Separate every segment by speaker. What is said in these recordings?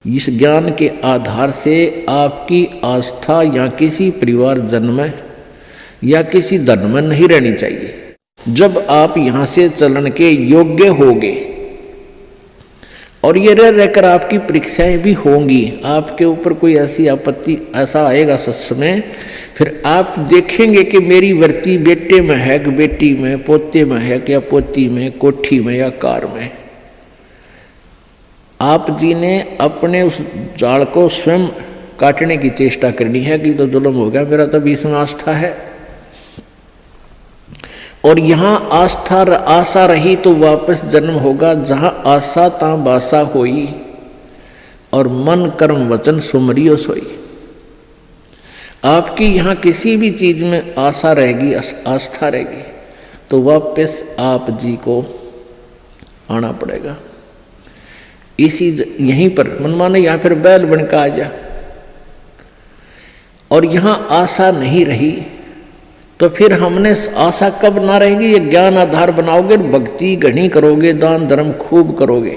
Speaker 1: इस ज्ञान के आधार से आपकी आस्था या किसी परिवार जन्म या किसी धन में नहीं रहनी चाहिए। जब आप यहाँ से चलन के योग्य होंगे और ये रह रहकर आपकी परीक्षाएं भी होंगी, आपके ऊपर कोई ऐसी आपत्ति ऐसा आएगा सच में, फिर आप देखेंगे कि मेरी वृत्ति बेटे में है कि बेटी में, पोते में है कि या पोती में, कोठी में या कार में। आप जी ने अपने उस जाल को स्वयं काटने की चेष्टा करनी है कि तो जुल्म हो गया, मेरा तो बीच में आस्था है। और यहाँ आशा रही तो वापस जन्म होगा, जहाँ आशा ता बासा होई और मन कर्म वचन सुमरियो सोई। आपकी यहाँ किसी भी चीज में आशा रहेगी, आस्था रहेगी, तो वापस आप जी को आना पड़ेगा। इसी यहीं पर मन माने यहाँ फिर बैल बनकर आ जा, और यहाँ आशा नहीं रही तो फिर हमने आशा कब ना रहेगी, ये ज्ञान आधार बनाओगे, भक्ति घनी करोगे, दान धर्म खूब करोगे,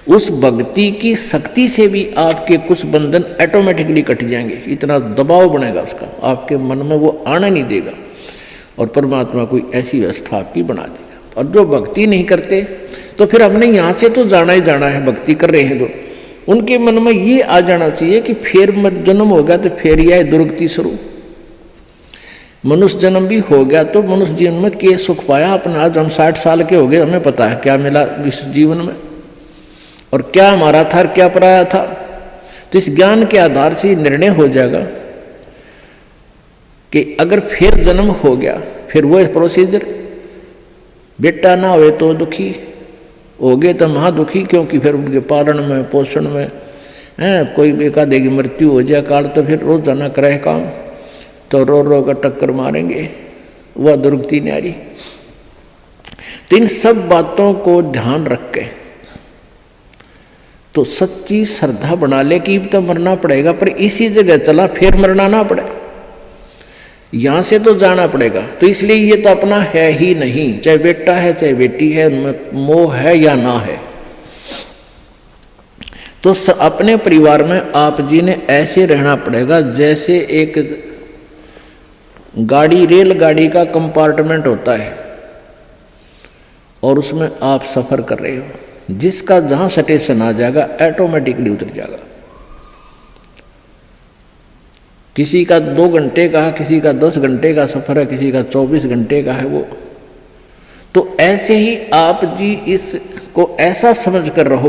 Speaker 1: उस भक्ति की शक्ति से भी आपके कुछ बंधन ऑटोमेटिकली कट जाएंगे। इतना दबाव बनेगा उसका, आपके मन में वो आना नहीं देगा और परमात्मा कोई ऐसी व्यवस्था आपकी बना देगा। और जो भक्ति नहीं करते तो फिर हमने यहाँ से तो जाना ही जाना है, भक्ति कर रहे हैं तो उनके मन में ये आ जाना चाहिए कि फिर जन्म होगा तो फिर यह दुर्गति शुरू। मनुष्य जन्म भी हो गया तो मनुष्य जीवन में क्या सुख पाया अपने। आज हम 60 साल के हो गए, हमें पता है क्या मिला इस जीवन में और क्या हमारा था और क्या पराया था। तो इस ज्ञान के आधार से निर्णय हो जाएगा कि अगर फिर जन्म हो गया फिर वो प्रोसीजर, बेटा ना हुए तो दुखी हो गए तो महा दुखी, क्योंकि फिर उनके पालन में पोषण में कोई बेका देगी मृत्यु हो जाए काल, तो फिर रोज जाना करे काम, तो रो रो का टक्कर मारेंगे, वह दुर्गति न्यारी। तो इन सब बातों को ध्यान रख के तो सच्ची श्रद्धा बना ले कि तो मरना पड़ेगा, पर इसी जगह चला फिर मरना ना पड़े, यहां से तो जाना पड़ेगा। तो इसलिए ये तो अपना है ही नहीं, चाहे बेटा है चाहे बेटी है, मोह है या ना है। तो अपने परिवार में आप जी ने ऐसे रहना पड़ेगा जैसे एक गाड़ी, रेलगाड़ी का कंपार्टमेंट होता है और उसमें आप सफर कर रहे हो, जिसका जहां स्टेशन आ जाएगा ऑटोमेटिकली उतर जाएगा। किसी का 2 घंटे का है, किसी का 10 घंटे का सफर है, किसी का 24 घंटे का है वो। तो ऐसे ही आप जी इसको ऐसा समझ कर रहो